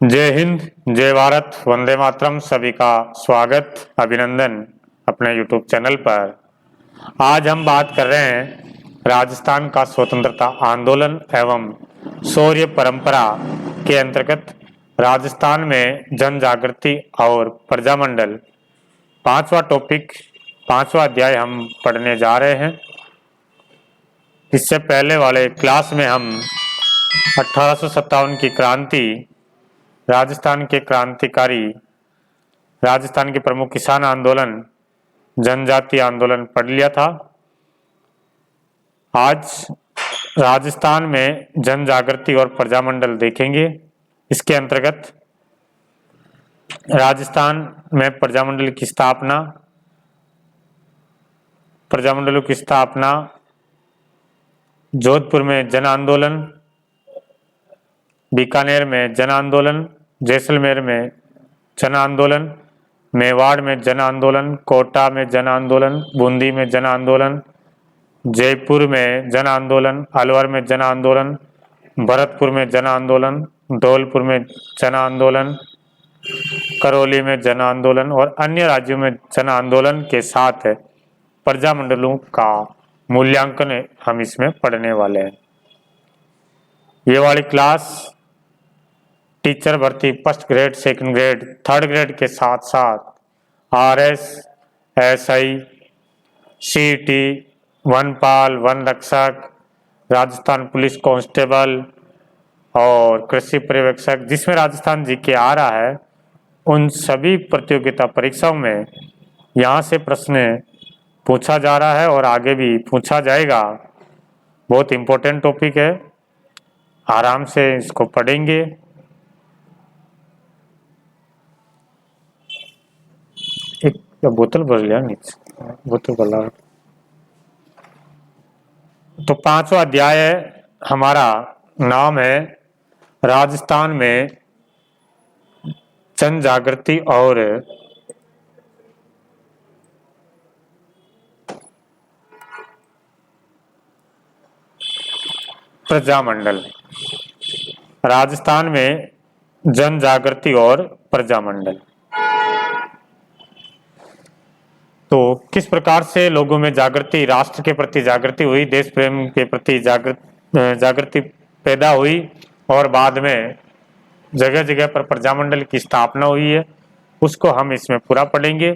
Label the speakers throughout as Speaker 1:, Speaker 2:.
Speaker 1: जय हिंद, जय भारत, वंदे मातरम। सभी का स्वागत, अभिनंदन अपने YouTube चैनल पर। आज हम बात कर रहे हैं राजस्थान का स्वतंत्रता आंदोलन एवं शौर्य परंपरा के अंतर्गत राजस्थान में जन जागृति और प्रजामंडल। पांचवा टॉपिक, पांचवा अध्याय हम पढ़ने जा रहे हैं। इससे पहले वाले क्लास में हम 1857 की क्रांति, राजस्थान के क्रांतिकारी, राजस्थान के प्रमुख किसान आंदोलन, जनजातीय आंदोलन पढ़ लिया था। आज राजस्थान में जन जागृति और प्रजामंडल देखेंगे। इसके अंतर्गत राजस्थान में प्रजामंडल की स्थापना, प्रजामंडलों की स्थापना, जोधपुर में जन आंदोलन, बीकानेर में जन आंदोलन, जैसलमेर में जन आंदोलन, मेवाड़ में जन आंदोलन, कोटा में जन आंदोलन, बूंदी में जन आंदोलन, जयपुर में जन आंदोलन, अलवर में जन आंदोलन, भरतपुर में जन आंदोलन, धौलपुर में जन आंदोलन, करौली में जन आंदोलन और अन्य राज्यों में जन आंदोलन के साथ प्रजामंडलों का मूल्यांकन हम इसमें पढ़ने वाले हैं। ये वाली क्लास टीचर भर्ती first grade, second grade, third grade के साथ साथ RS, SI, CT, वनपाल, वन रक्षक, राजस्थान पुलिस कांस्टेबल और कृषि पर्यवेक्षक, जिसमें राजस्थान जीके आ रहा है, उन सभी प्रतियोगिता परीक्षाओं में यहाँ से प्रश्न पूछा जा रहा है और आगे भी पूछा जाएगा। बहुत इम्पोर्टेंट टॉपिक है, आराम से इसको पढ़ेंगे। एक बोतल भर लिया, नीचे बोतल भर। तो पांचवा अध्याय है, हमारा नाम है राजस्थान में जन जागृति और प्रजामंडल। राजस्थान में जन जागृति और प्रजामंडल। तो किस प्रकार से लोगों में जागृति, राष्ट्र के प्रति जागृति हुई, देश प्रेम के प्रति जागृति पैदा हुई और बाद में जगह जगह पर प्रजामंडल की स्थापना हुई है, उसको हम इसमें पूरा पढ़ेंगे।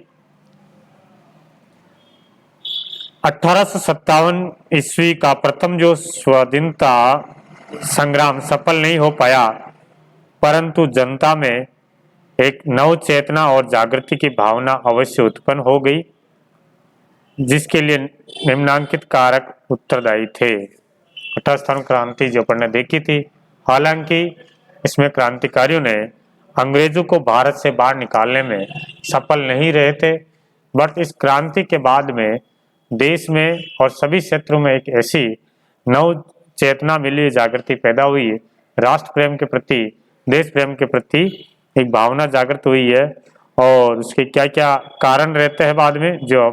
Speaker 1: 1857 ईस्वी का प्रथम जो स्वाधीनता संग्राम सफल नहीं हो पाया, परंतु जनता में एक नव चेतना और जागृति की भावना अवश्य उत्पन्न हो गई, जिसके लिए निम्नांकित कारक उत्तरदायी थे। 1857 क्रांति जो अपन ने देखी थी, हालांकि इसमें क्रांतिकारियों ने अंग्रेजों को भारत से बाहर निकालने में सफल नहीं रहे थे, बट इस क्रांति के बाद में देश में और सभी क्षेत्रों में एक ऐसी नव चेतना मिली, जागृति पैदा हुई, राष्ट्र प्रेम के प्रति, देश प्रेम के प्रति एक भावना जागृत हुई है। और उसके क्या क्या कारण रहते हैं बाद में जो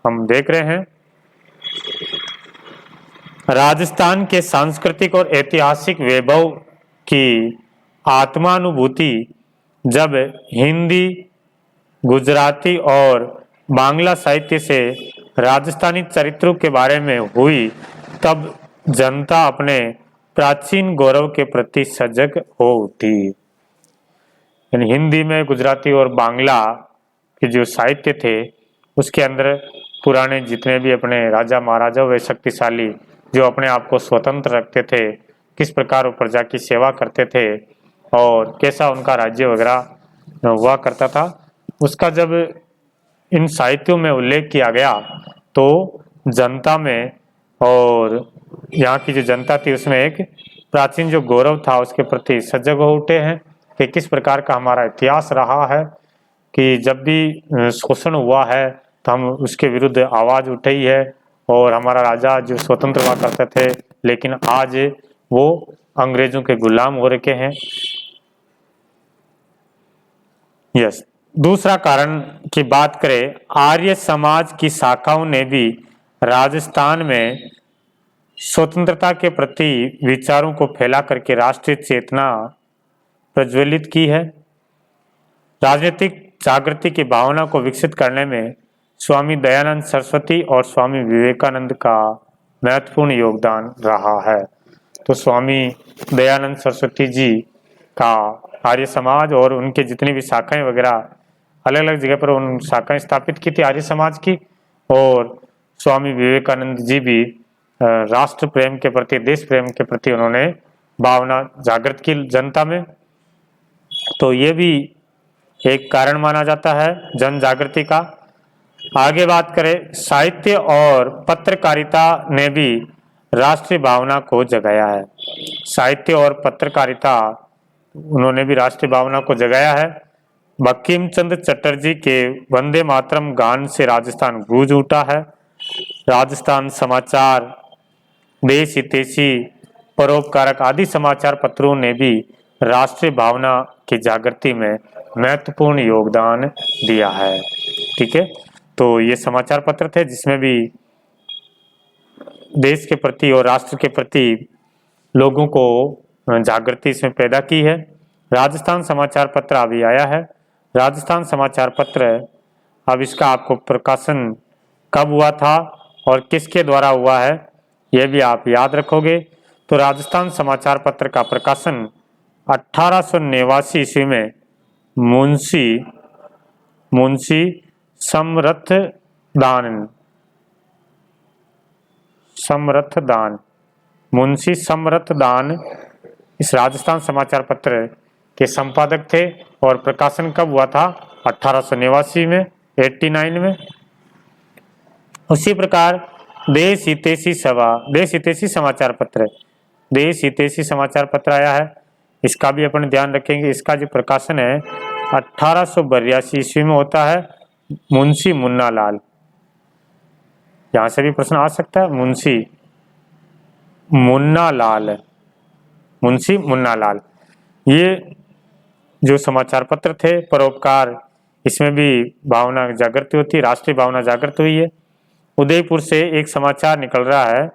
Speaker 1: हम देख रहे हैं। राजस्थान के सांस्कृतिक और ऐतिहासिक वैभव की आत्मानुभूति जब हिंदी, गुजराती और बांग्ला साहित्य से राजस्थानी चरित्रों के बारे में हुई, तब जनता अपने प्राचीन गौरव के प्रति सजग हो उठी। यानी हिंदी में, गुजराती और बांग्ला के जो साहित्य थे, उसके अंदर पुराने जितने भी अपने राजा महाराजा वे शक्तिशाली जो अपने आप को स्वतंत्र रखते थे, किस प्रकार वो प्रजा की सेवा करते थे और कैसा उनका राज्य वगैरह हुआ करता था, उसका जब इन साहित्यों में उल्लेख किया गया तो जनता में और यहाँ की जो जनता थी उसमें एक प्राचीन जो गौरव था उसके प्रति सजग हो उठे हैं कि किस प्रकार का हमारा इतिहास रहा है, कि जब भी शोषण हुआ है तो हम उसके विरुद्ध आवाज उठाई है और हमारा राजा जो स्वतंत्र हुआ करते थे, लेकिन आज वो अंग्रेजों के गुलाम हो रखे हैं। यस, दूसरा कारण की बात करें, आर्य समाज की शाखाओं ने भी राजस्थान में स्वतंत्रता के प्रति विचारों को फैला करके राष्ट्रीय चेतना प्रज्वलित की है। राजनीतिक जागृति की भावना को विकसित करने में स्वामी दयानंद सरस्वती और स्वामी विवेकानंद का महत्वपूर्ण योगदान रहा है। तो स्वामी दयानंद सरस्वती जी का आर्य समाज और उनके जितनी भी शाखाएं वगैरह अलग अलग जगह पर उन शाखाएं स्थापित की थी आर्य समाज की, और स्वामी विवेकानंद जी भी राष्ट्र प्रेम के प्रति, देश प्रेम के प्रति उन्होंने भावना जागृत की जनता में। तो ये भी एक कारण माना जाता है जन जागृति का। आगे बात करें, साहित्य और पत्रकारिता ने भी राष्ट्रीय भावना को जगाया है। साहित्य और पत्रकारिता उन्होंने भी राष्ट्रीय भावना को जगाया है। बंकिम चंद्र चटर्जी के वंदे मातरम गान से राजस्थान गूंज उठा है। राजस्थान समाचार, देश हितैषी, परोपकारक आदि समाचार पत्रों ने भी राष्ट्रीय भावना की जागृति में महत्वपूर्ण योगदान दिया है। ठीक है, तो ये समाचार पत्र थे जिसमें भी देश के प्रति और राष्ट्र के प्रति लोगों को जागृति इसमें पैदा की है। राजस्थान समाचार पत्र अभी आया है। राजस्थान समाचार पत्र, अब इसका आपको प्रकाशन कब हुआ था और किसके द्वारा हुआ है यह भी आप याद रखोगे। तो राजस्थान समाचार पत्र का प्रकाशन 1889 ईस्वी में मुंशी समरथदान इस राजस्थान समाचार पत्र के संपादक थे, और प्रकाशन कब हुआ था? 1889 में, 89 में। उसी प्रकार देश हितैषी समाचार पत्र आया है, इसका भी अपन ध्यान रखेंगे। इसका जो प्रकाशन है 1882 ईस्वी में होता है। मुंशी मुन्ना लाल, यहां से भी प्रश्न आ सकता है। मुंशी मुन्ना लाल ये जो समाचार पत्र थे परोपकार, इसमें भी भावना जागृति होती है, राष्ट्रीय भावना जागृत हुई है। उदयपुर से एक समाचार निकल रहा है,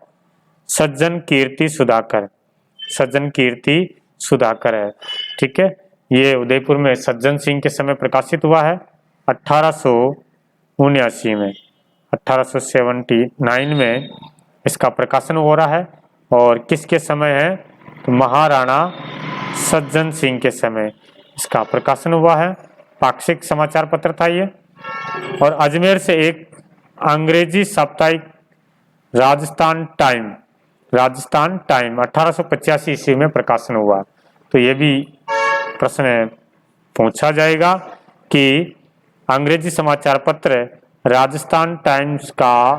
Speaker 1: सज्जन कीर्ति सुधाकर है। ठीक है, ये उदयपुर में सज्जन सिंह के समय प्रकाशित हुआ है 1879 में। 1879 में इसका प्रकाशन हो रहा है, और किसके समय है? तो महाराणा सज्जन सिंह के समय इसका प्रकाशन हुआ है। पाक्षिक समाचार पत्र था ये। और अजमेर से एक अंग्रेजी साप्ताहिक राजस्थान टाइम 1885 ईस्वी में प्रकाशन हुआ। तो ये भी प्रश्न पूछा जाएगा कि अंग्रेजी समाचार पत्र राजस्थान टाइम्स का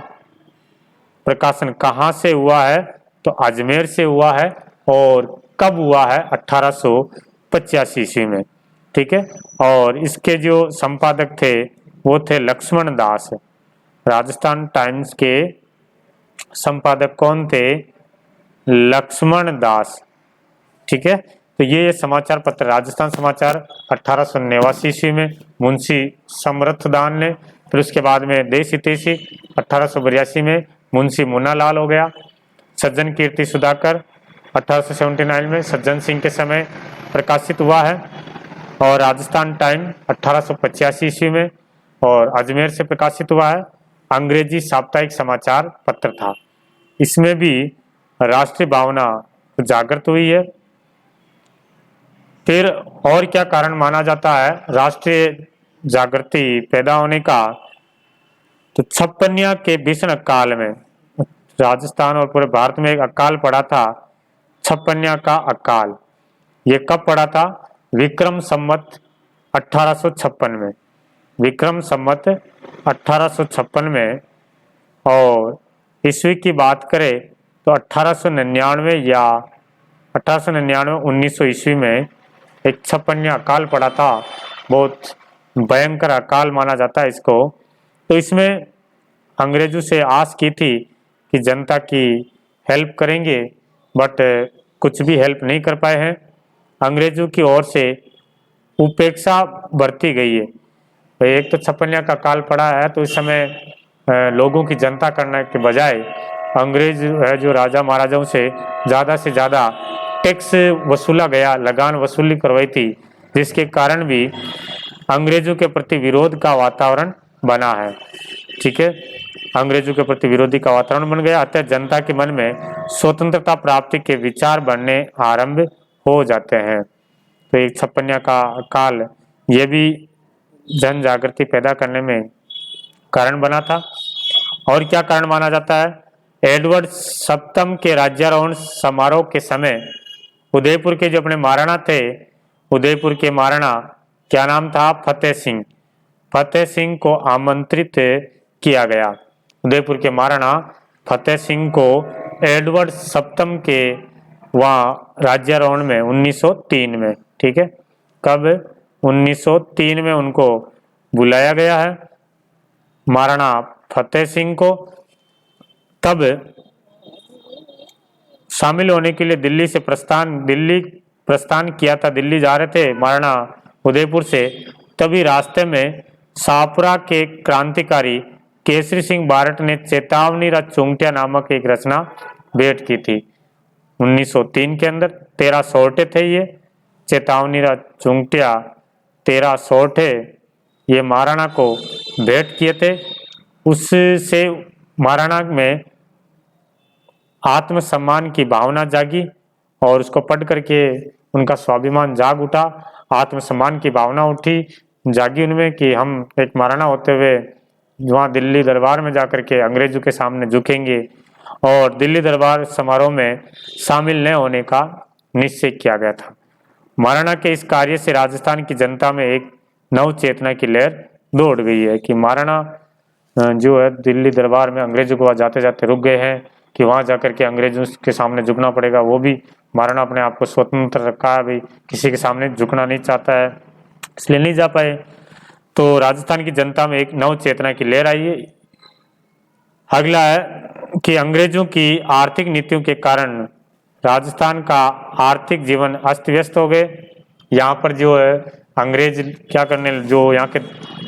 Speaker 1: प्रकाशन कहाँ से हुआ है? तो अजमेर से हुआ है, और कब हुआ है? 1885 ईस्वी में। ठीक है, और इसके जो संपादक थे वो थे लक्ष्मण दास। राजस्थान टाइम्स के संपादक कौन थे? लक्ष्मण दास। ठीक है, तो ये समाचार पत्र राजस्थान समाचार 1889 ईस्वी में मुंशी समरथदान ने, फिर उसके बाद में देश हितैषी 1882 में मुंशी मुन्ना लाल हो गया। सज्जन कीर्ति सुधाकर 1879 में सज्जन सिंह के समय प्रकाशित हुआ है, और राजस्थान टाइम 1885 ईस्वी में, और अजमेर से प्रकाशित हुआ है। अंग्रेजी साप्ताहिक समाचार पत्र था। इसमें भी राष्ट्रीय भावना जागृत हुई है। फिर और क्या कारण माना जाता है राष्ट्रीय जागृति पैदा होने का? तो छप्पनिया के भीषण अकाल में राजस्थान और पूरे भारत में एक अकाल पड़ा था, छप्पनिया का अकाल। ये कब पड़ा था? विक्रम संवत 1856 में। विक्रम संवत 1856 में। और ईस्वी की बात करें तो 1899 या 1900 ईस्वी में एक छप्पनिया अकाल पड़ा था। बहुत भयंकर अकाल माना जाता है इसको। तो इसमें अंग्रेजों से आस की थी कि जनता की हेल्प करेंगे, बट कुछ भी हेल्प नहीं कर पाए हैं। अंग्रेजों की ओर से उपेक्षा बरती गई है। एक तो छप्पनिया का काल पड़ा है, तो इस समय लोगों की जनता करने के बजाय अंग्रेज जो राजा महाराजाओं से ज़्यादा टैक्स वसूला गया, लगान वसूली करवाई थी, जिसके कारण भी अंग्रेजों के प्रति विरोध का वातावरण बना है। ठीक है, अंग्रेजों के प्रति विरोधी का वातावरण बन गया, अतः जनता के मन में स्वतंत्रता प्राप्ति के विचार बनने आरंभ हो जाते हैं। तो एक 56 का काल ये भी जन जागृति पैदा करने में कारण बना था। और क्या कारण माना जाता है? एडवर्ड सप्तम के राज्यारोहण समारोह के समय उदयपुर के जो अपने महाराणा थे, उदयपुर के महाराणा क्या नाम था? फतेह सिंह। फतेह सिंह को आमंत्रित किया गया। उदयपुर के महाराणा फतेह सिंह को एडवर्ड सप्तम के वहाँ राज्यारोहण में 1903 में, ठीक है, कब? 1903 में उनको बुलाया गया है, महाराणा फतेह सिंह को। तब शामिल होने के लिए दिल्ली प्रस्थान किया था, दिल्ली जा रहे थे महाराणा उदयपुर से। तभी रास्ते में शाहपुरा के क्रांतिकारी केसरी सिंह बारट ने चेतावनी रा चुंगटिया नामक एक रचना भेंट की थी 1903 के अंदर। 13 सोरठे थे ये चेतावनी रा चुंगटिया, 13 सोरठे ये महाराणा को भेंट किए थे। उससे महाराणा में आत्मसम्मान की भावना जागी और उसको पढ़ करके उनका स्वाभिमान जाग उठा, आत्मसम्मान की भावना उठी, जागी उनमें कि हम एक महाराणा होते हुए वहाँ दिल्ली दरबार में जाकर के अंग्रेजों के सामने झुकेंगे, और दिल्ली दरबार समारोह में शामिल न होने का निश्चय किया गया था। महाराणा के इस कार्य से राजस्थान की जनता में एक नव चेतना की लहर दौड़ गई है कि महाराणा जो है दिल्ली दरबार में अंग्रेजों को जाते जाते रुक गए हैं कि वहाँ जाकर के अंग्रेजों के सामने झुकना पड़ेगा। वो भी महाराणा अपने आप को स्वतंत्र रखा है, भाई किसी के सामने झुकना नहीं चाहता है, इसलिए नहीं जा पाए। तो राजस्थान की जनता में एक नव चेतना की लहर आई है। अगला है कि अंग्रेजों की आर्थिक नीतियों के कारण राजस्थान का आर्थिक जीवन अस्त व्यस्त हो गए। यहाँ पर जो है अंग्रेज क्या करने, जो यहाँ के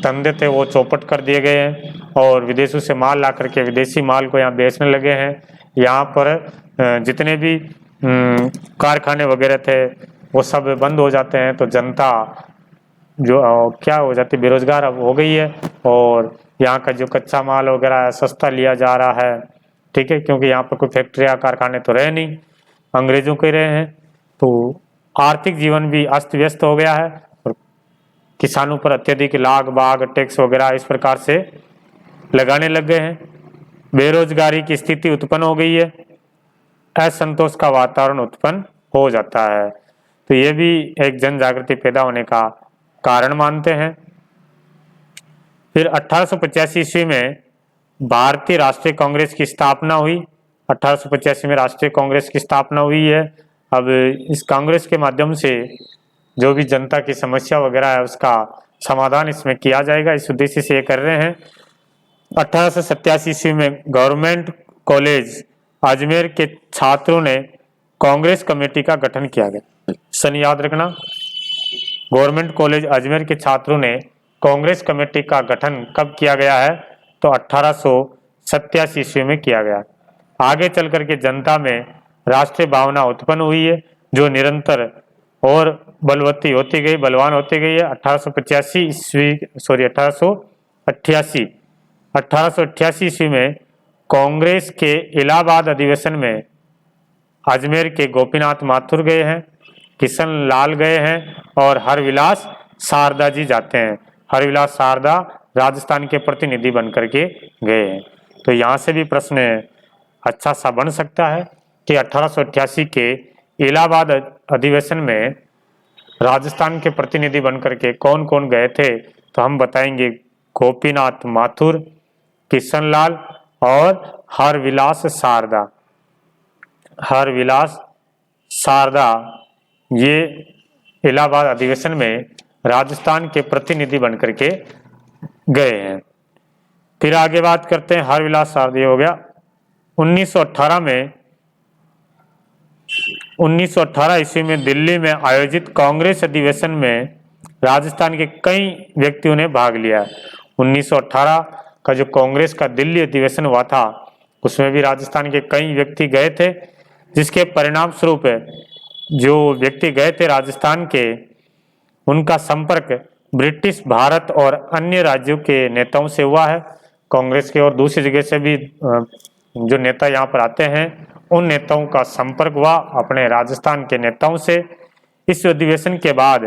Speaker 1: धंधे थे वो चौपट कर दिए गए हैं और विदेशों से माल ला करके विदेशी माल को यहाँ बेचने लगे हैं। यहाँ पर जितने भी कारखाने वगैरह थे वो सब बंद हो जाते हैं, तो जनता जो क्या हो जाती, बेरोजगार अब हो गई है, और यहाँ का जो कच्चा माल वगैरह सस्ता लिया जा रहा है, ठीक है, क्योंकि यहाँ पर कोई फैक्ट्रियाँ कारखाने तो रहे नहीं, अंग्रेजों के रहे हैं। तो आर्थिक जीवन भी अस्त व्यस्त हो गया है और किसानों पर अत्यधिक लाग बाग टैक्स वगैरह इस प्रकार से लगाने लग गए हैं। बेरोजगारी की स्थिति उत्पन्न हो गई है, असंतोष का वातावरण उत्पन्न हो जाता है। तो ये भी एक जन जागृति पैदा होने का कारण मानते हैं। फिर 1885 ईस्वी में भारतीय राष्ट्रीय कांग्रेस की स्थापना हुई। 1885 में राष्ट्रीय कांग्रेस की स्थापना हुई है। अब इस कांग्रेस के माध्यम से जो भी जनता की समस्या वगैरह है उसका समाधान इसमें किया जाएगा, इस उद्देश्य से ये कर रहे हैं। 1887 ईस्वी में गवर्नमेंट कॉलेज अजमेर के छात्रों ने कांग्रेस कमेटी का गठन किया गया। सन याद रखना, गवर्नमेंट कॉलेज अजमेर के छात्रों ने कांग्रेस कमेटी का गठन कब किया गया है? तो 1887 ईस्वी में किया गया। आगे चल करके जनता में राष्ट्रीय भावना उत्पन्न हुई है, जो निरंतर और बलवती होती गई, बलवान होती गई है। 1888 ईस्वी में कांग्रेस के इलाहाबाद अधिवेशन में अजमेर के गोपीनाथ माथुर गए हैं, किशन लाल गए हैं और हरविलास शारदा जी जाते हैं। हरविलास शारदा राजस्थान के प्रतिनिधि बन करके गए हैं। तो यहाँ से भी प्रश्न अच्छा सा बन सकता है कि 1888 के इलाहाबाद अधिवेशन में राजस्थान के प्रतिनिधि बन करके कौन कौन गए थे? तो हम बताएंगे गोपीनाथ माथुर, किशनलाल और हरविलास शारदा। हरविलास शारदा ये इलाहाबाद अधिवेशन में राजस्थान के प्रतिनिधि बन करके गए हैं। फिर आगे बात करते हैं, हरविलास शारदा हो गया। 1918 ईस्वी में दिल्ली में आयोजित कांग्रेस अधिवेशन में राजस्थान के कई व्यक्तियों ने भाग लिया। 1918 का जो कांग्रेस का दिल्ली अधिवेशन हुआ था उसमें भी राजस्थान के कई व्यक्ति गए थे, जिसके परिणाम स्वरूप जो व्यक्ति गए थे राजस्थान के, उनका संपर्क ब्रिटिश भारत और अन्य राज्यों के नेताओं से हुआ है। कांग्रेस के और दूसरी जगह से भी जो नेता यहाँ पर आते हैं, उन नेताओं का संपर्क हुआ अपने राजस्थान के नेताओं से। इस अधिवेशन के बाद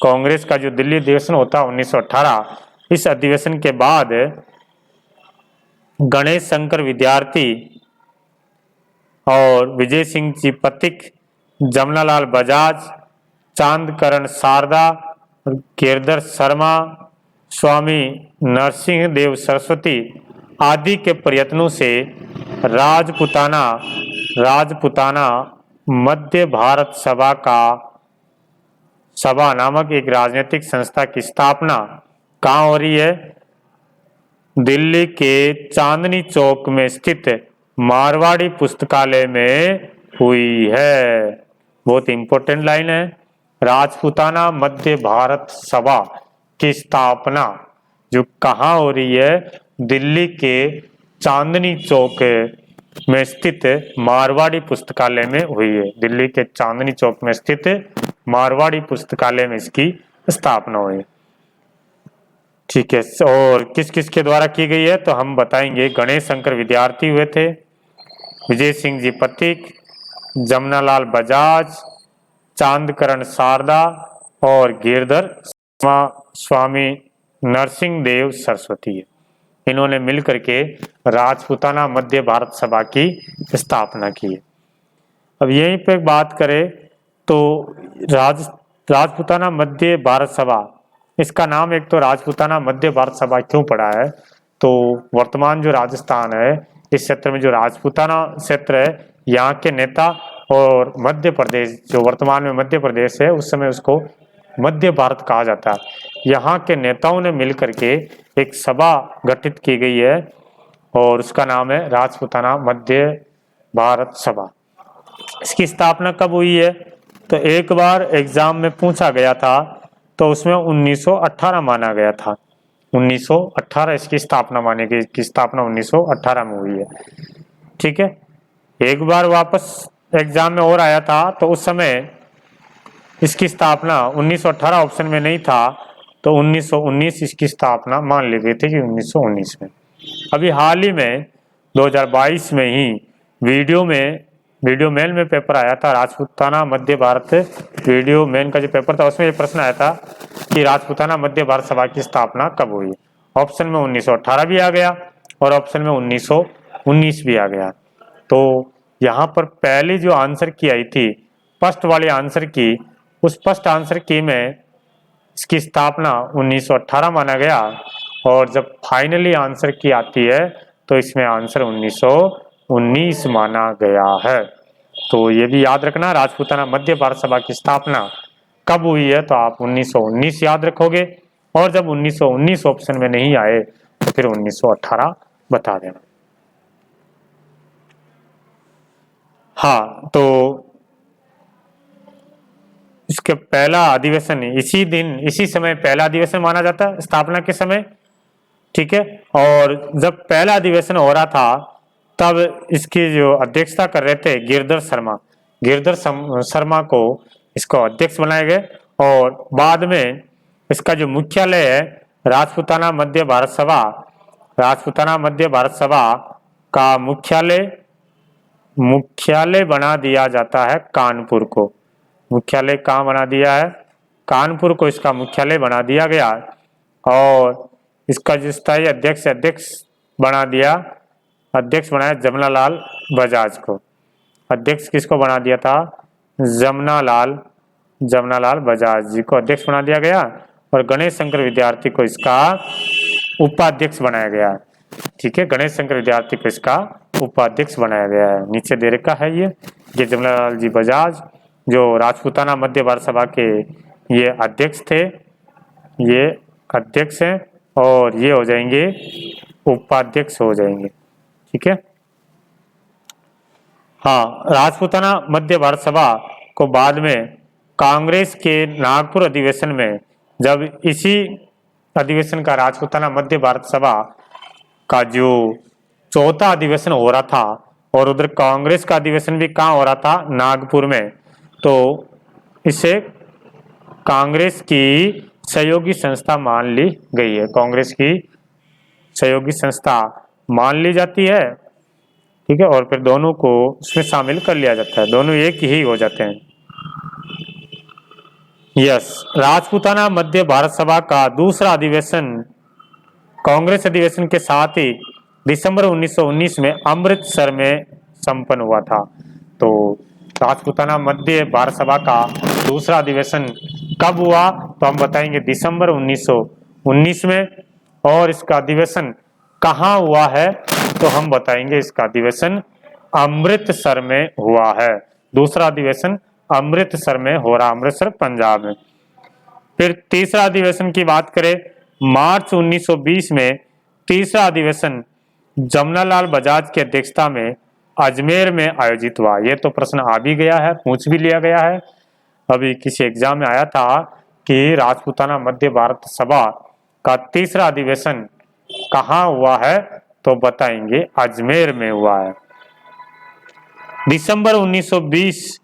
Speaker 1: कांग्रेस का जो दिल्ली अधिवेशन होता 1918, इस अधिवेशन के बाद गणेश शंकर विद्यार्थी और विजय सिंह जी पथिक, जमनालाल बजाज, चांदकरण शारदा, गिरधर शर्मा, स्वामी नरसिंह देव सरस्वती आदि के प्रयत्नों से राजपुताना मध्य भारत सभा नामक एक राजनीतिक संस्था की स्थापना कहाँ हो रही है? दिल्ली के चांदनी चौक में स्थित मारवाड़ी पुस्तकालय में हुई है। बहुत इंपॉर्टेंट लाइन है। राजपुताना मध्य भारत सभा की स्थापना जो कहाँ हो रही है? दिल्ली के चांदनी चौक में स्थित मारवाड़ी पुस्तकालय में हुई है। दिल्ली के चांदनी चौक में स्थित मारवाड़ी पुस्तकालय में इसकी स्थापना हुई। ठीक है, और किस किस के द्वारा की गई है तो हम बताएंगे। गणेश शंकर विद्यार्थी हुए थे, विजय सिंह जी पथिक, जमनालाल बजाज, चांदकरण शारदा और गिरधर स्वामी नरसिंह देव सरस्वती है। इन्होंने मिलकर के राजपुताना मध्य भारत सभा की स्थापना की है। अब यहीं पे बात करें तो राजपुताना मध्य भारत सभा, इसका नाम एक तो राजपुताना मध्य भारत सभा क्यों पड़ा है? तो वर्तमान जो राजस्थान है, इस क्षेत्र में जो राजपुताना क्षेत्र है, यहाँ के नेता और मध्य प्रदेश जो वर्तमान में मध्य प्रदेश है, उस समय उसको मध्य भारत कहा जाता है। यहाँ के नेताओं ने मिलकर के एक सभा गठित की गई है और उसका नाम है राजपुताना मध्य भारत सभा। इसकी स्थापना कब हुई है? तो एक बार एग्जाम में पूछा गया था, तो उसमें 1918 माना गया था। 1918 इसकी स्थापना मानी गई, इसकी स्थापना 1918 में हुई है। ठीक है, एक बार वापस एग्जाम में और आया था, तो उस समय इसकी स्थापना 1918 ऑप्शन में नहीं था, तो 1919 इसकी स्थापना मान ली गई थी कि 1919 में। अभी हाल ही में 2022 में ही वीडियो मेल में पेपर आया था, राजपुताना मध्य भारत वीडियो मेल का जो पेपर था, उसमें ये प्रश्न आया था कि राजपुताना मध्य भारत सभा की स्थापना कब हुई। ऑप्शन में 1918 भी आ गया और ऑप्शन में 1919 भी आ गया। तो यहाँ पर पहले जो आंसर की आई थी, फर्स्ट वाली आंसर की, उस फर्स्ट आंसर की में इसकी स्थापना 1918 माना गया, और जब फाइनली आंसर की आती है तो इसमें आंसर 1919 माना गया है। तो ये भी याद रखना, राजपुताना मध्य भारत सभा की स्थापना कब हुई है तो आप 1919 याद रखोगे, और जब 1919 ऑप्शन में नहीं आए तो फिर 1918 बता देना। हाँ, तो इसके पहला अधिवेशन इसी समय पहला अधिवेशन माना जाता है स्थापना के समय। ठीक है, और जब पहला अधिवेशन हो रहा था तब इसकी जो अध्यक्षता कर रहे थे गिरधर शर्मा को इसको अध्यक्ष बनाए गए, और बाद में इसका जो मुख्यालय है राजपुताना मध्य भारत सभा का मुख्यालय बना दिया जाता है कानपुर को। मुख्यालय कहाँ बना दिया है? कानपुर को इसका मुख्यालय बना दिया गया, और इसका जो स्थायी अध्यक्ष बनाया जमनालाल बजाज को। अध्यक्ष किसको बना दिया था? जमनालाल बजाज जी को अध्यक्ष बना दिया गया, और गणेश शंकर विद्यार्थी को इसका उपाध्यक्ष बनाया गया। ठीक है, गणेश शंकर विद्यार्थी को इसका उपाध्यक्ष बनाया गया है। नीचे दे रखा है ये जमनालाल जी बजाज जो राजपुताना मध्य भारत सभा के ये अध्यक्ष थे, ये अध्यक्ष हैं, और ये हो जाएंगे उपाध्यक्ष हो जाएंगे। ठीक है, हाँ, राजपुताना मध्य भारत सभा को बाद में कांग्रेस के नागपुर अधिवेशन में, जब इसी अधिवेशन का राजपुताना मध्य भारत सभा का जो चौथा अधिवेशन हो रहा था, और उधर कांग्रेस का अधिवेशन भी कहाँ हो रहा था? नागपुर में। तो इसे कांग्रेस की सहयोगी संस्था मान ली गई है, कांग्रेस की सहयोगी संस्था मान ली जाती है, ठीक है, और फिर दोनों को उसमें शामिल कर लिया जाता है, दोनों एक ही हो जाते हैं। यस, राजपूताना मध्य भारत सभा का दूसरा अधिवेशन कांग्रेस अधिवेशन के साथ ही दिसंबर 1919 में अमृतसर में संपन्न हुआ था। तो राजपूताना मध्य भारत सभा का दूसरा अधिवेशन कब हुआ, तो हम बताएंगे दिसंबर 1919 में। और इसका अधिवेशन कहाँ हुआ है, तो हम बताएंगे इसका अधिवेशन अमृतसर में हुआ है। दूसरा अधिवेशन अमृतसर में हो रहा, अमृतसर पंजाब में। फिर तीसरा अधिवेशन की बात करें, मार्च 1920 में तीसरा अधिवेशन जमनालाल बजाज की अध्यक्षता में अजमेर में आयोजित हुआ। ये तो प्रश्न आ भी गया है, पूछ भी लिया गया है, अभी किसी एग्जाम में आया था कि राजपूताना मध्य भारत सभा का तीसरा अधिवेशन कहाँ हुआ है, तो बताएंगे अजमेर में हुआ है। दिसंबर 1920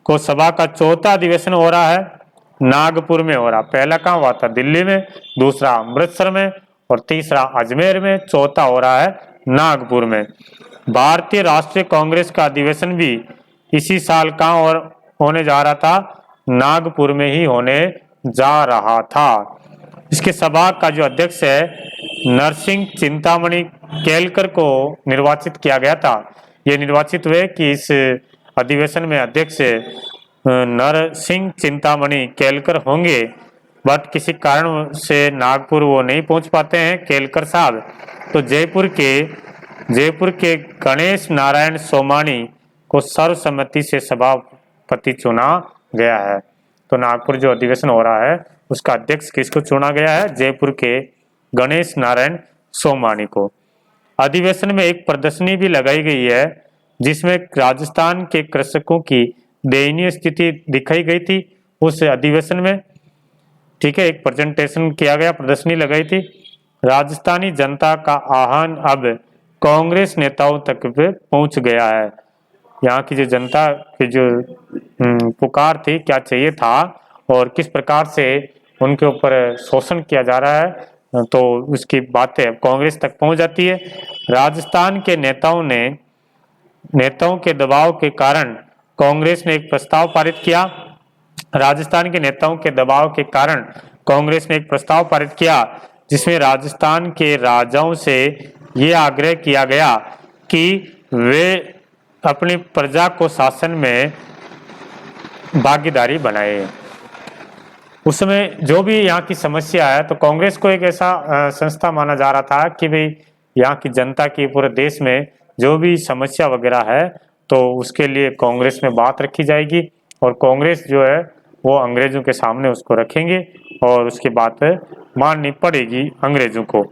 Speaker 1: को सभा का चौथा अधिवेशन हो रहा है, नागपुर में हो रहा। पहला कहाँ हुआ था, दिल्ली में, दूसरा अमृतसर में और तीसरा अजमेर में, चौथा हो रहा है नागपुर में। भारतीय राष्ट्रीय कांग्रेस का अधिवेशन भी इसी साल कहाँ और होने जा रहा था, नागपुर में ही होने जा रहा था। इसके सभा का जो अध्यक्ष है नरसिंह चिंतामणि केलकर को निर्वाचित किया गया था। ये निर्वाचित हुए कि इस अधिवेशन में अध्यक्ष नरसिंह चिंतामणि केलकर होंगे, बट किसी कारण से नागपुर वो नहीं पहुंच पाते हैं केलकर साहब, तो जयपुर के गणेश नारायण सोमानी को सर्वसम्मति से सभापति चुना गया है। तो नागपुर जो अधिवेशन हो रहा है उसका अध्यक्ष किसको चुना गया है, जयपुर के गणेश नारायण सोमानी को। अधिवेशन में एक प्रदर्शनी भी लगाई गई है जिसमें राजस्थान के कृषकों की दयनीय स्थिति दिखाई गई थी उस अधिवेशन में, ठीक है, एक प्रेजेंटेशन किया गया, प्रदर्शनी लगाई थी। राजस्थानी जनता का आह्वान अब कांग्रेस नेताओं तक पे पहुंच गया है। यहाँ की जो जनता की जो पुकार थी, क्या चाहिए था और किस प्रकार से उनके ऊपर शोषण किया जा रहा है, तो उसकी बातें कांग्रेस तक पहुंच जाती है। राजस्थान के नेताओं के दबाव के कारण कांग्रेस ने एक प्रस्ताव पारित किया। राजस्थान के नेताओं के दबाव के कारण कांग्रेस ने एक प्रस्ताव पारित किया जिसमें राजस्थान के राजाओं से ये आग्रह किया गया कि वे अपनी प्रजा को शासन में भागीदारी बनाए। उस समय जो भी यहाँ की समस्या है, तो कांग्रेस को एक ऐसा संस्था माना जा रहा था कि भाई यहाँ की जनता की पूरे देश में जो भी समस्या वगैरह है तो उसके लिए कांग्रेस में बात रखी जाएगी और कांग्रेस जो है वो अंग्रेजों के सामने उसको रखेंगे और उसकी बात माननी पड़ेगी अंग्रेजों को।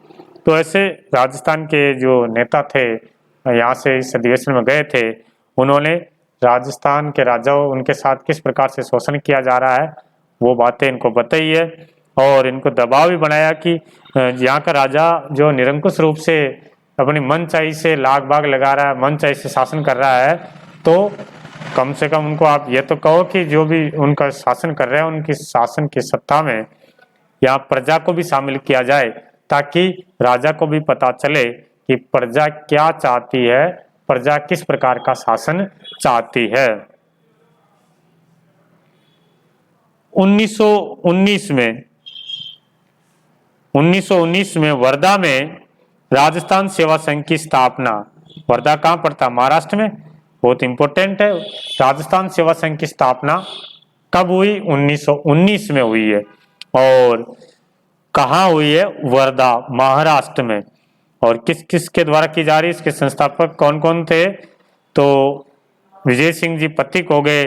Speaker 1: तो ऐसे राजस्थान के जो नेता थे यहाँ से इस अधिवेशन में गए थे, उन्होंने राजस्थान के राजाओं उनके साथ किस प्रकार से शोषण किया जा रहा है वो बातें इनको बताई है और इनको दबाव भी बनाया कि यहाँ का राजा जो निरंकुश रूप से अपनी मनचाही से लाग बाग लगा रहा है, मनचाही से शासन कर रहा है, तो कम से कम उनको आप ये तो कहो कि जो भी उनका शासन कर रहे हैं उनकी शासन की सत्ता में यहाँ प्रजा को भी शामिल किया जाए ताकि राजा को भी पता चले कि प्रजा क्या चाहती है, प्रजा किस प्रकार का शासन चाहती है। 1919 में वर्धा में राजस्थान सेवा संघ की स्थापना, वर्धा कहाँ पड़ता, महाराष्ट्र में, बहुत इंपॉर्टेंट है। राजस्थान सेवा संघ की स्थापना कब हुई, 1919 में हुई है और कहाँ हुई है, वर्धा महाराष्ट्र में। और किस किस के द्वारा की जा रही है, इसके संस्थापक कौन कौन थे, तो विजय सिंह जी पथिक हो गए,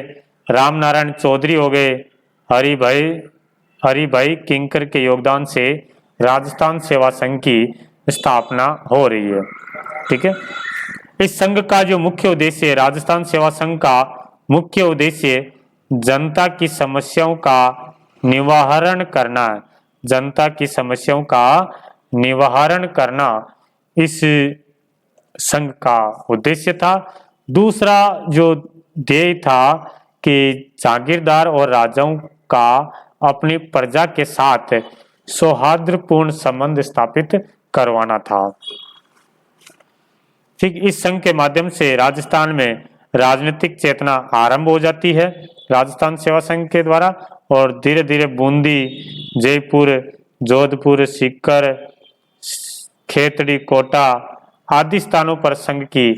Speaker 1: राम नारायण चौधरी हो गए, हरिभाई किंकर के योगदान से राजस्थान सेवा संघ की स्थापना हो रही है, ठीक है। इस संघ का जो मुख्य उद्देश्य है, राजस्थान सेवा संघ का मुख्य उद्देश्य जनता की समस्याओं का निवारण करना है, जनता की समस्याओं का निवारण करना इस संघ का उद्देश्य था। दूसरा जो ध्येय था कि जागीरदार और राजाओं का अपनी प्रजा के साथ सौहार्दपूर्ण संबंध स्थापित करवाना था। ठीक इस संघ के माध्यम से राजस्थान में राजनीतिक चेतना आरंभ हो जाती है राजस्थान सेवा संघ के द्वारा, और धीरे धीरे बूंदी, जयपुर, जोधपुर, सीकर, खेतड़ी, कोटा आदि स्थानों पर संघ की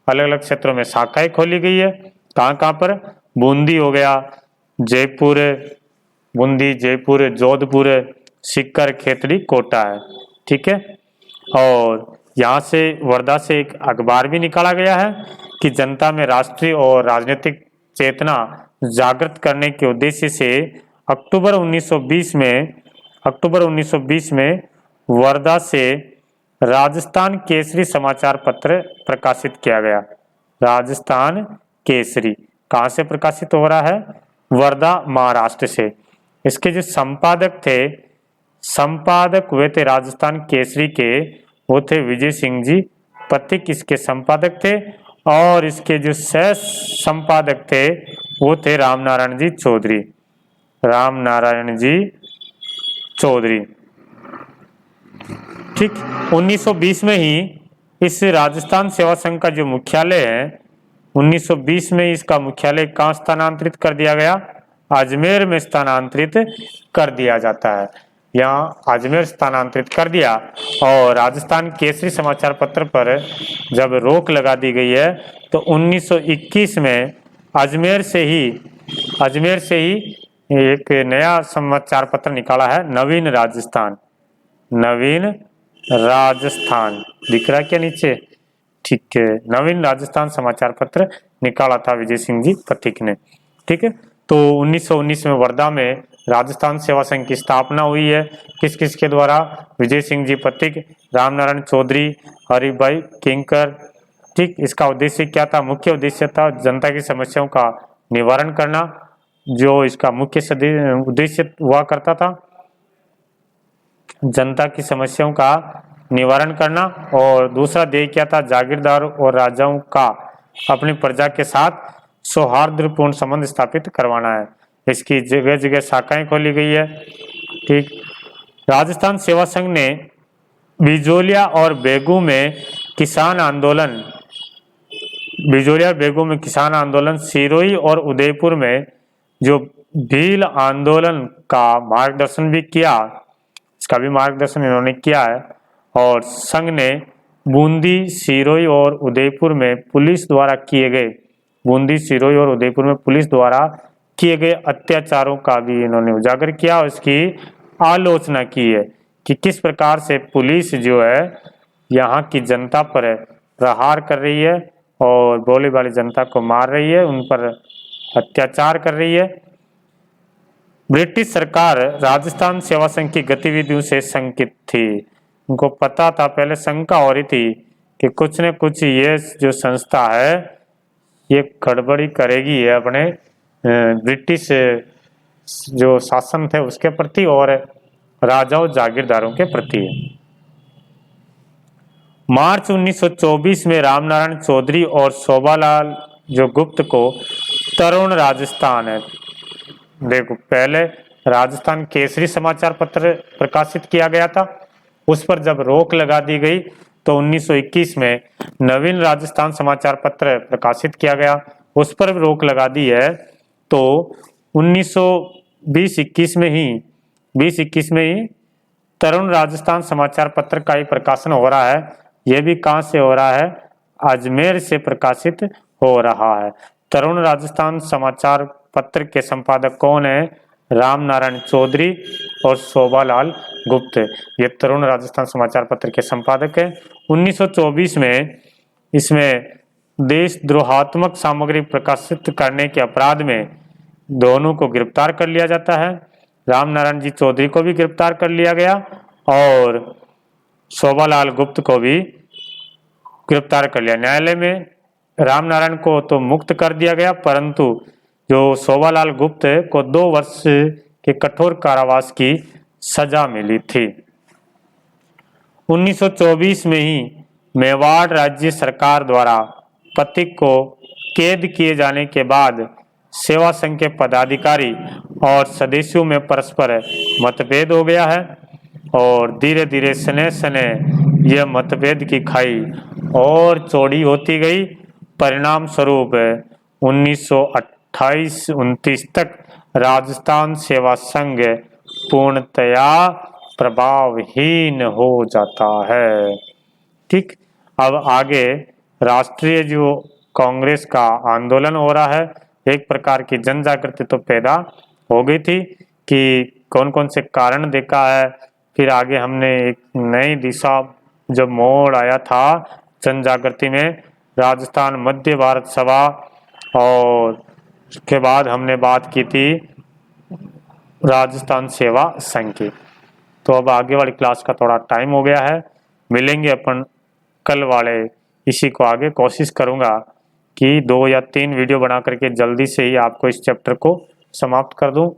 Speaker 1: अलग अलग क्षेत्रों में शाखाएं खोली गई है। कहाँ कहाँ पर? बूंदी हो गया, जयपुर, बूंदी, जयपुर, जोधपुर, सीकर, खेतड़ी, कोटा है। ठीक है, और यहाँ से वर्धा से एक अखबार भी निकाला गया है कि जनता में राष्ट्रीय और राजनीतिक चेतना जागृत करने के उद्देश्य से अक्टूबर 1920 में वर्धा से राजस्थान केसरी समाचार पत्र प्रकाशित किया गया। राजस्थान केसरी कहाँ से प्रकाशित हो रहा है? वर्धा, महाराष्ट्र से। इसके जो संपादक वे थे राजस्थान केसरी के, वो थे विजय सिंह जी पथिक इसके संपादक थे, और इसके जो सह संपादक थे वो थे रामनारायण जी चौधरी। रामनारायण जी चौधरी। ठीक 1920 में ही इस राजस्थान सेवा संघ का जो मुख्यालय है, 1920 में इसका मुख्यालय कहाँ स्थानांतरित कर दिया गया? अजमेर में स्थानांतरित कर दिया जाता है। यहाँ अजमेर स्थानांतरित कर दिया, और राजस्थान केसरी समाचार पत्र पर जब रोक लगा दी गई है तो 1921 में अजमेर से ही एक नया समाचार पत्र निकाला है, नवीन राजस्थान। नवीन राजस्थान दिख रहा है क्या नीचे? ठीक है, नवीन राजस्थान समाचार पत्र निकाला था विजय सिंह जी पथिक ने। ठीक है, तो 1919 में वर्धा में राजस्थान सेवा संघ की स्थापना हुई है। किस किस के द्वारा? विजय सिंह जी पथिक, रामनारायण चौधरी, हरिभाई किंकर। ठीक, इसका उद्देश्य क्या था? मुख्य उद्देश्य था जनता की समस्याओं का निवारण करना, जो इसका मुख्य उद्देश्य हुआ करता था, जनता की समस्याओं का निवारण करना। और दूसरा ध्येय क्या था? जागीरदार और राजाओं का अपनी प्रजा के साथ सौहार्दपूर्ण संबंध स्थापित करवाना है। इसकी जगह जगह शाखाएं खोली गई है। ठीक, राजस्थान सेवा संघ ने बिजोलिया और बेगू में किसान आंदोलन, सिरोही और उदयपुर में जो भील आंदोलन का मार्गदर्शन भी किया, इसका भी मार्गदर्शन इन्होंने किया है। और संघ ने बूंदी, सिरोही और उदयपुर में पुलिस द्वारा किए गए अत्याचारों का भी इन्होंने उजागर किया, और इसकी आलोचना की है कि किस प्रकार से पुलिस जो है यहाँ की जनता पर प्रहार कर रही है और भोली भाली जनता को मार रही है, उन पर अत्याचार कर रही है। ब्रिटिश सरकार राजस्थान सेवा संघ की गतिविधियों से शंकित थी। उनको पता था, पहले शंका हो रही थी कि कुछ न कुछ ये जो संस्था है ये गड़बड़ी करेगी है अपने ब्रिटिश जो शासन थे उसके प्रति और राजाओं जागीरदारों के प्रति। मार्च 1924 में रामनारायण चौधरी और शोभालाल जो गुप्त को तरुण राजस्थान है, देखो पहले राजस्थान केसरी समाचार पत्र प्रकाशित किया गया था, उस पर जब रोक लगा दी गई तो 1921 में नवीन राजस्थान समाचार पत्र प्रकाशित किया गया, उस पर भी रोक लगा दी है। तो 1920-21 में ही तरुण राजस्थान समाचार पत्र का ही प्रकाशन हो रहा है। यह भी कहाँ से हो रहा है? अजमेर से प्रकाशित हो रहा है। तरुण राजस्थान समाचार पत्र के संपादक कौन है? रामनारायण चौधरी और शोभालाल गुप्त, ये तरुण राजस्थान समाचार पत्र के संपादक है। 1924 में इसमें देशद्रोहात्मक सामग्री प्रकाशित करने के अपराध में दोनों को गिरफ्तार कर लिया जाता है। रामनारायण जी चौधरी को भी गिरफ्तार कर लिया गया और शोभालाल गुप्त को भी गिरफ्तार कर लिया। न्यायालय में रामनारायण को तो मुक्त कर दिया गया, परंतु जो शोभालाल गुप्त को 2 वर्ष के कठोर कारावास की सजा मिली थी। 1924 में ही मेवाड़ राज्य सरकार द्वारा पथिक को कैद किए जाने के बाद सेवा संघ के पदाधिकारी और सदस्यों में परस्पर मतभेद हो गया है और धीरे धीरे सने सने यह मतभेद की खाई और चौड़ी होती गई। परिणाम स्वरूप 1928-29 तक राजस्थान सेवा संघ पूर्णतया प्रभावहीन हो जाता है। ठीक, अब आगे राष्ट्रीय जो कांग्रेस का आंदोलन हो रहा है, एक प्रकार की जन जागृति तो पैदा हो गई थी कि कौन कौन से कारण देखा है। फिर आगे हमने एक नई दिशा जब मोड़ आया था जन जागृति में, राजस्थान मध्य भारत सभा, और उसके बाद हमने बात की थी राजस्थान सेवा संघ की। तो अब आगे वाली क्लास का थोड़ा टाइम हो गया है, मिलेंगे अपन कल वाले। इसी को आगे कोशिश करूंगा कि 2 या 3 वीडियो बना करके जल्दी से ही आपको इस चैप्टर को समाप्त कर दूं।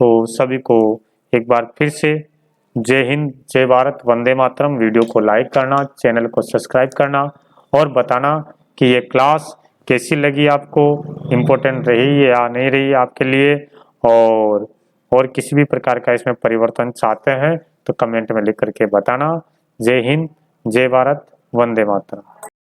Speaker 1: तो सभी को एक बार फिर से जय हिंद, जय भारत, वंदे मातरम। वीडियो को लाइक करना, चैनल को सब्सक्राइब करना और बताना कि ये क्लास कैसी लगी आपको, इम्पोर्टेंट रही या नहीं रही आपके लिए, और किसी भी प्रकार का इसमें परिवर्तन चाहते हैं तो कमेंट में लिख करके बताना। जय हिंद, जय भारत, वंदे मातरम।